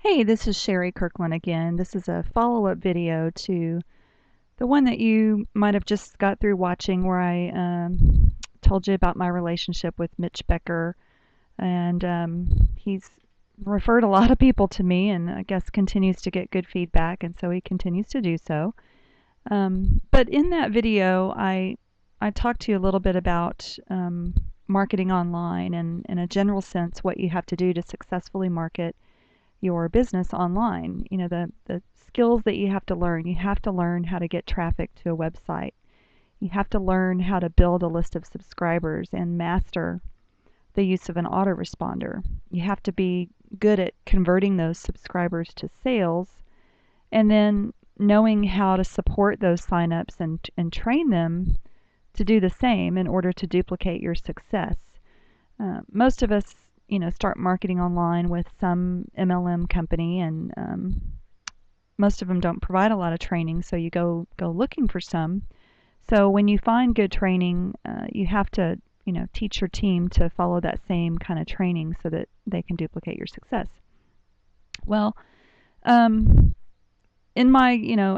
Hey, this is Sherri Kirkland again. This is a follow-up video to the one that you might have just got through watching where I told you about my relationship with Mitch Becker. And he's referred a lot of people to me and I guess continues to get good feedback, and so he continues to do so. But in that video, I talked to you a little bit about marketing online and in a general sense what you have to do to successfully market your business online. You know, the skills that you have to learn. You have to learn how to get traffic to a website. You have to learn how to build a list of subscribers and master the use of an autoresponder. You have to be good at converting those subscribers to sales, and then knowing how to support those signups and train them to do the same in order to duplicate your success. Most of us, start marketing online with some MLM company, and most of them don't provide a lot of training, so you go looking for some. So when you find good training, you have to, teach your team to follow that same kind of training so that they can duplicate your success. Well, um, in my,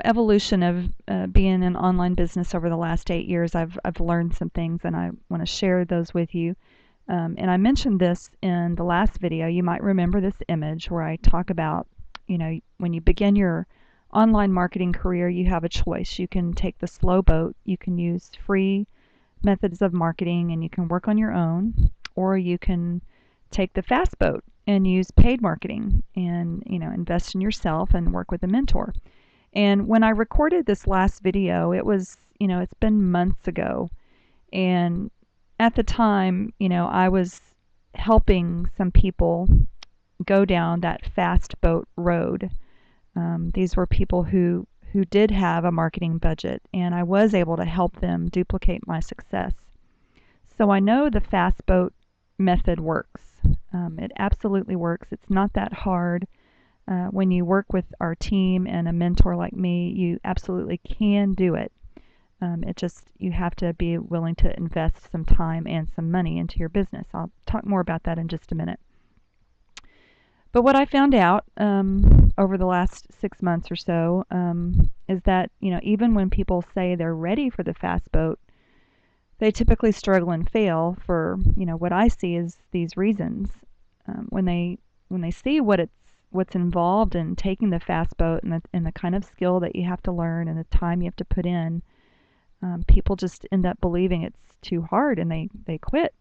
evolution of being an online business over the last 8 years, I've learned some things, and I want to share those with you. And I mentioned this in the last video. You might remember this image where I talk about, when you begin your online marketing career, you have a choice. You can take the slow boat, you can use free methods of marketing, and you can work on your own, or you can take the fast boat and use paid marketing and, invest in yourself and work with a mentor. And when I recorded this last video, it was, it's been months ago. And at the time, I was helping some people go down that fast boat road. These were people who did have a marketing budget, and I was able to help them duplicate my success. So I know the fast boat method works. It absolutely works. It's not that hard. When you work with our team and a mentor like me, you absolutely can do it. You have to be willing to invest some time and some money into your business. I'll talk more about that in just a minute. But what I found out over the last 6 months or so is that, even when people say they're ready for the fast boat, they typically struggle and fail for, what I see is these reasons. When they see what's involved in taking the fast boat and the kind of skill that you have to learn and the time you have to put in, people just end up believing it's too hard, and they quit,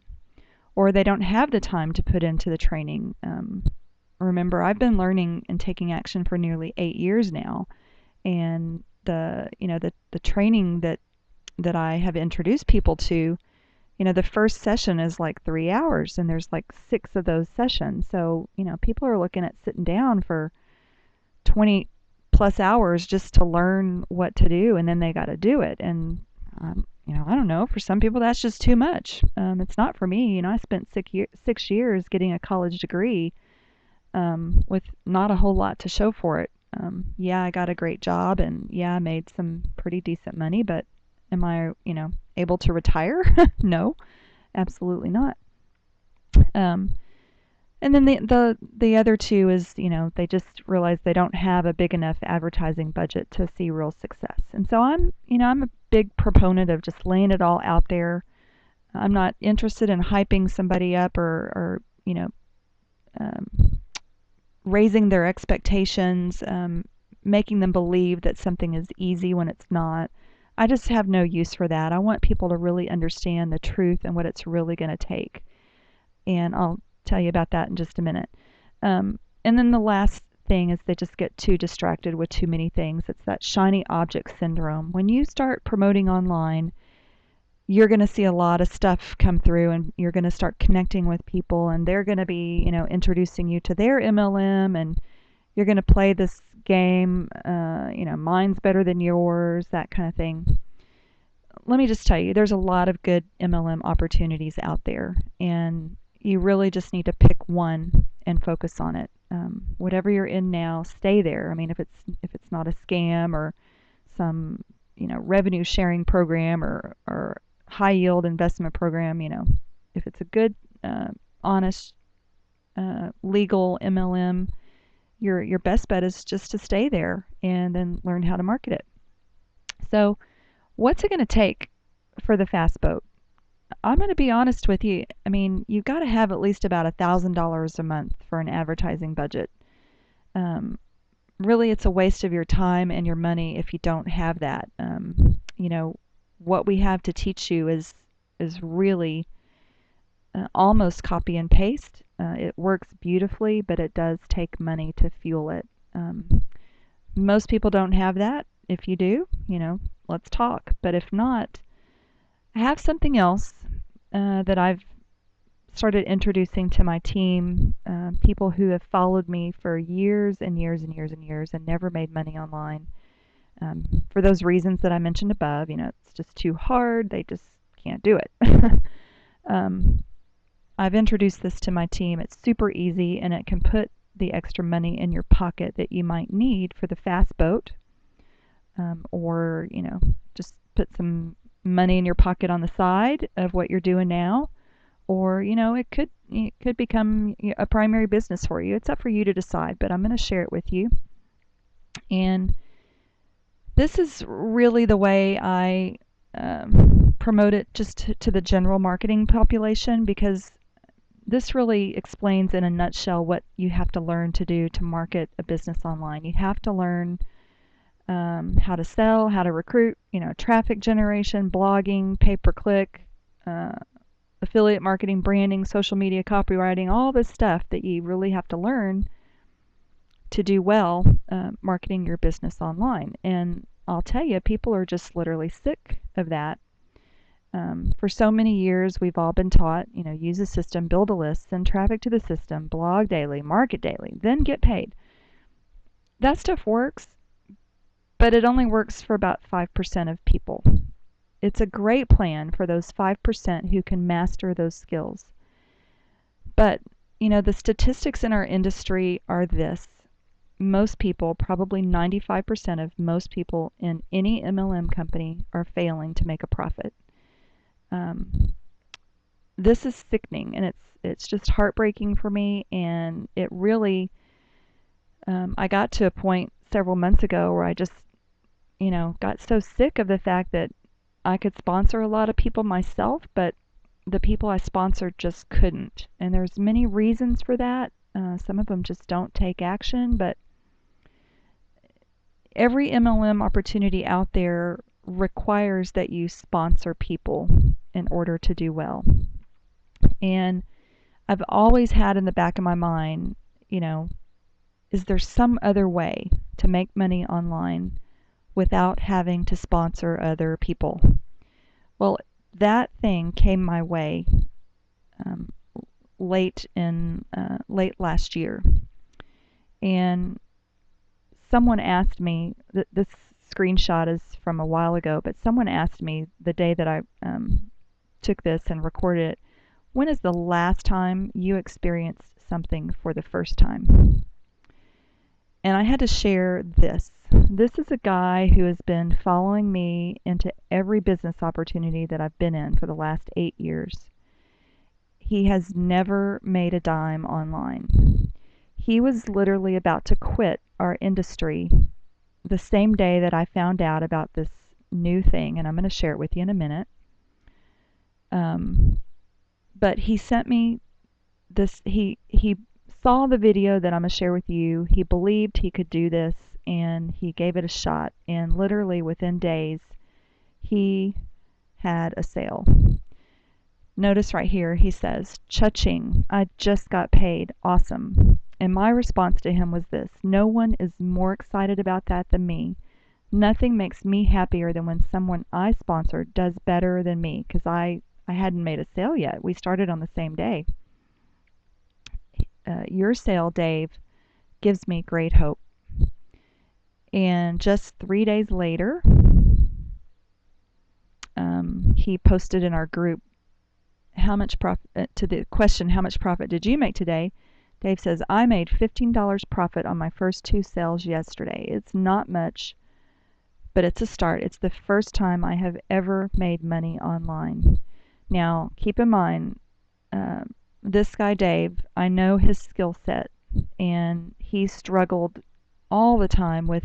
or they don't have the time to put into the training. Remember, I've been learning and taking action for nearly 8 years now, and the training that I have introduced people to, the first session is like 3 hours, and there's like 6 of those sessions. So, people are looking at sitting down for 20 plus hours just to learn what to do, and then they got to do it. And I don't know, for some people that's just too much. It's not for me. I spent 6 years getting a college degree with not a whole lot to show for it. Yeah, I got a great job, and yeah, I made some pretty decent money, but am I, able to retire? No, absolutely not. Um, and then the other two is, they just realize they don't have a big enough advertising budget to see real success. And so I'm a big proponent of just laying it all out there. I'm not interested in hyping somebody up or um, raising their expectations, making them believe that something is easy when it's not. I just have no use for that. I want people to really understand the truth and what it's really going to take. And I'll tell you about that in just a minute. And then the last thing is they just get too distracted with too many things. It's that shiny object syndrome. When you start promoting online, you're going to see a lot of stuff come through, and you're going to start connecting with people, and they're going to be, introducing you to their MLM, and you're going to play this game, mine's better than yours, that kind of thing. Let me just tell you, there's a lot of good MLM opportunities out there, and you really just need to pick one and focus on it. Whatever you're in now, stay there. I mean, if it's not a scam or some, revenue sharing program or high yield investment program, if it's a good, honest, legal MLM, your best bet is just to stay there and then learn how to market it. So, what's it going to take for the fast boat? I'm going to be honest with you. I mean, you've got to have at least about $1,000 a month for an advertising budget. Um, Really, it's a waste of your time and your money if you don't have that. You know, what we have to teach you is really almost copy and paste. It works beautifully, but it does take money to fuel it. Most people don't have that. If you do, let's talk. But if not, I have something else that I've started introducing to my team, people who have followed me for years and years and years and years and never made money online. For those reasons that I mentioned above, it's just too hard. They just can't do it. um, I've introduced this to my team. It's super easy, and it can put the extra money in your pocket that you might need for the fast boat, or just put some money in your pocket on the side of what you're doing now, or it could become a primary business for you. It's up for you to decide, but I'm going to share it with you. And this is really the way I promote it just to the general marketing population, because this really explains in a nutshell what you have to learn to do to market a business online. You have to learn how to sell, how to recruit, traffic generation, blogging, pay-per-click, affiliate marketing, branding, social media, copywriting, all this stuff that you really have to learn to do well marketing your business online. And I'll tell you, people are just literally sick of that. For so many years, we've all been taught, use a system, build a list, send traffic to the system, blog daily, market daily, then get paid. That stuff works, but it only works for about 5% of people. It's a great plan for those 5% who can master those skills. But, the statistics in our industry are this. Most people, probably 95% of most people in any MLM company, are failing to make a profit. This is sickening, and it's just heartbreaking for me, and it really, I got to a point several months ago where I just, got so sick of the fact that I could sponsor a lot of people myself, but the people I sponsored just couldn't. And there's many reasons for that. Some of them just don't take action, but every MLM opportunity out there requires that you sponsor people in order to do well. And I've always had in the back of my mind, is there some other way to make money online without having to sponsor other people? Well, that thing came my way late last year, and someone asked me. This screenshot is from a while ago, but someone asked me the day that I took this and recorded it, when is the last time you experienced something for the first time? And I had to share this. This is a guy who has been following me into every business opportunity that I've been in for the last 8 years. He has never made a dime online. He was literally about to quit our industry the same day that I found out about this new thing, and I'm going to share it with you in a minute. But he sent me this. He saw the video that I'm going to share with you. He believed he could do this, and he gave it a shot. And literally within days, he had a sale. Notice right here, he says, "Cha-ching, I just got paid. Awesome." And my response to him was this: no one is more excited about that than me. Nothing makes me happier than when someone I sponsored does better than me, because I hadn't made a sale yet. We started on the same day. Your sale, Dave, gives me great hope. And just 3 days later, he posted in our group, how much profit, to the question, how much profit did you make today? Dave says, I made $15 profit on my first 2 sales yesterday. It's not much, but it's a start. It's the first time I have ever made money online. Now, keep in mind, this guy, Dave, I know his skill set, and he struggled all the time with,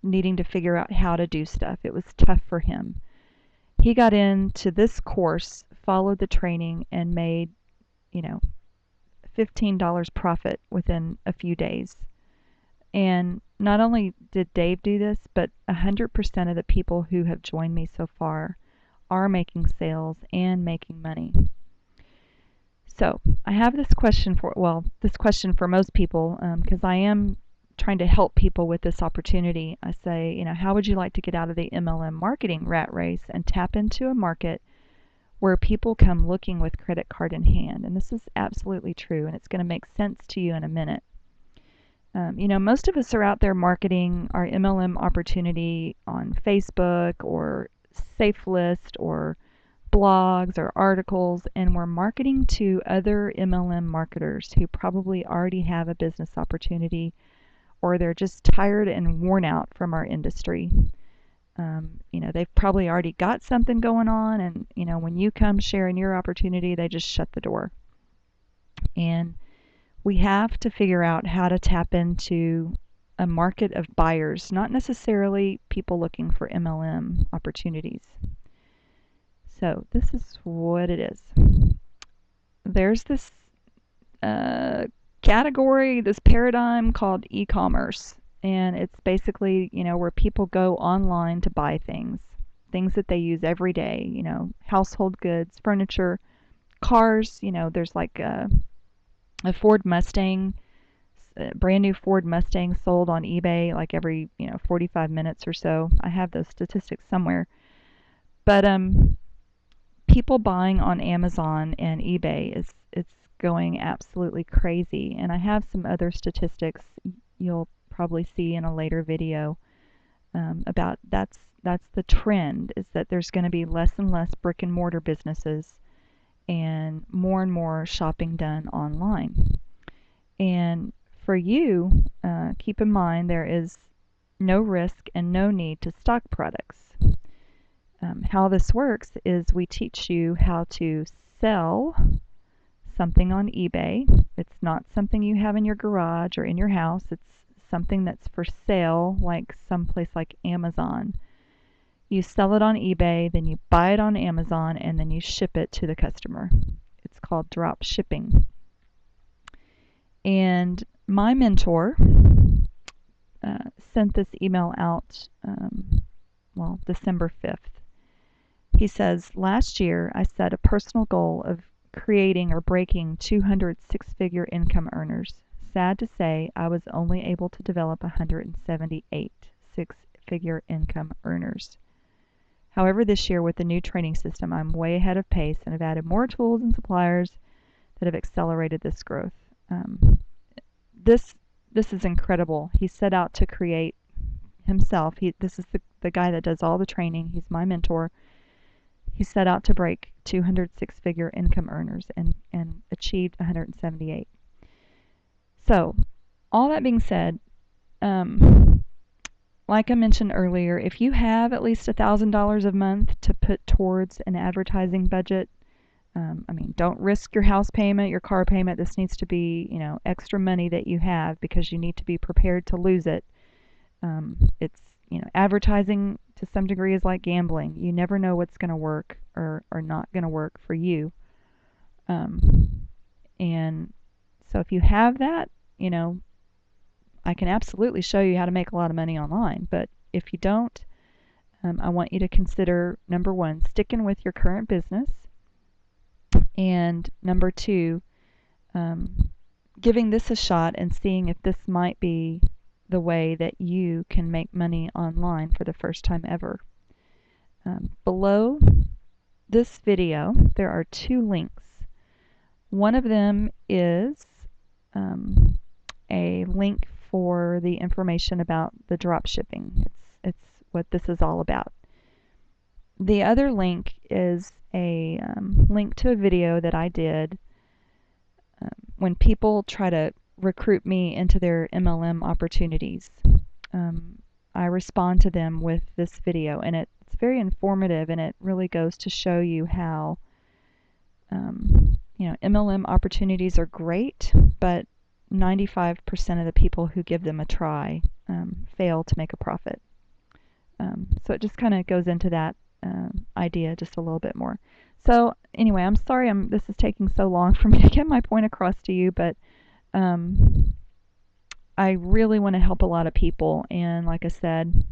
needing to figure out how to do stuff. It was tough for him. He got into this course, followed the training, and made, you know, $15 profit within a few days. And not only did Dave do this, but 100% of the people who have joined me so far are making sales and making money. So I have this question for most people, because I am trying to help people with this opportunity. I say, how would you like to get out of the MLM marketing rat race and tap into a market where people come looking with credit card in hand? And this is absolutely true, and it's going to make sense to you in a minute. Most of us are out there marketing our MLM opportunity on Facebook or SafeList or blogs or articles, and we're marketing to other MLM marketers who probably already have a business opportunity, or they're just tired and worn out from our industry. They've probably already got something going on, and when you come sharing your opportunity, they just shut the door. And we have to figure out how to tap into a market of buyers, not necessarily people looking for MLM opportunities. So this is what it is. There's this category, this paradigm called e-commerce, and it's basically, where people go online to buy things that they use every day, household goods, furniture, cars. There's like a Ford Mustang, a brand new Ford Mustang sold on eBay like every 45 minutes or so. I have those statistics somewhere. But people buying on Amazon and eBay it's going absolutely crazy. And I have some other statistics you'll probably see in a later video about that's the trend, is that there's going to be less and less brick and mortar businesses and more shopping done online. And for you, keep in mind there is no risk and no need to stock products. How this works is we teach you how to sell something on eBay. It's not something you have in your garage or in your house. It's something that's for sale, like someplace like Amazon. You sell it on eBay, then you buy it on Amazon, and then you ship it to the customer. It's called drop shipping. And my mentor sent this email out, December 5th. He says, last year I set a personal goal of creating or breaking 200 six-figure income earners. Sad to say, I was only able to develop 178 six-figure income earners. However, this year with the new training system, I'm way ahead of pace and have added more tools and suppliers that have accelerated this growth. This is incredible. He set out to create himself. This is the guy that does all the training. He's my mentor. He set out to break 200 six-figure income earners and achieved 178. So, all that being said, like I mentioned earlier, if you have at least $1,000 a month to put towards an advertising budget, don't risk your house payment, your car payment. This needs to be, extra money that you have, because you need to be prepared to lose it. It's, advertising to some degree is like gambling. You never know what's going to work or not going to work for you. And so if you have that, I can absolutely show you how to make a lot of money online. But if you don't, I want you to consider, number one, sticking with your current business, and number two, giving this a shot and seeing if this might be the way that you can make money online for the first time ever. Below this video, there are two links. One of them is a link for the information about the drop shipping. It's what this is all about. The other link is a link to a video that I did when people try to recruit me into their MLM opportunities. I respond to them with this video, and it's very informative, and it really goes to show you how MLM opportunities are great, but 95% of the people who give them a try fail to make a profit. So it just kind of goes into that idea just a little bit more. So anyway, I'm sorry this is taking so long for me to get my point across to you, but I really want to help a lot of people. And like I said,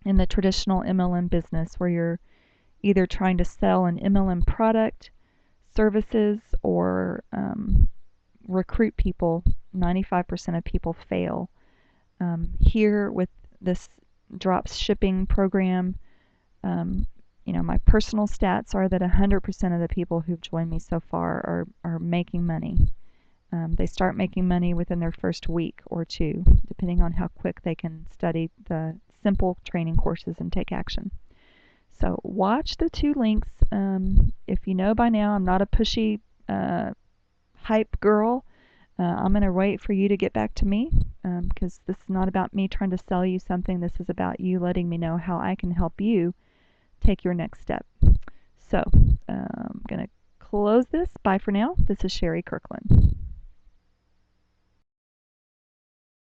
in the traditional MLM business where you're either trying to sell an MLM product, services, or recruit people, 95% of people fail. Here with this drop shipping program, my personal stats are that 100% of the people who've joined me so far are making money. They start making money within their first week or two, depending on how quick they can study the simple training courses and take action. So watch the 2 links. If you know by now, I'm not a pushy hype girl. I'm going to wait for you to get back to me because this is not about me trying to sell you something. This is about you letting me know how I can help you take your next step. So I'm going to close this. Bye for now. This is Sherri Kirkland.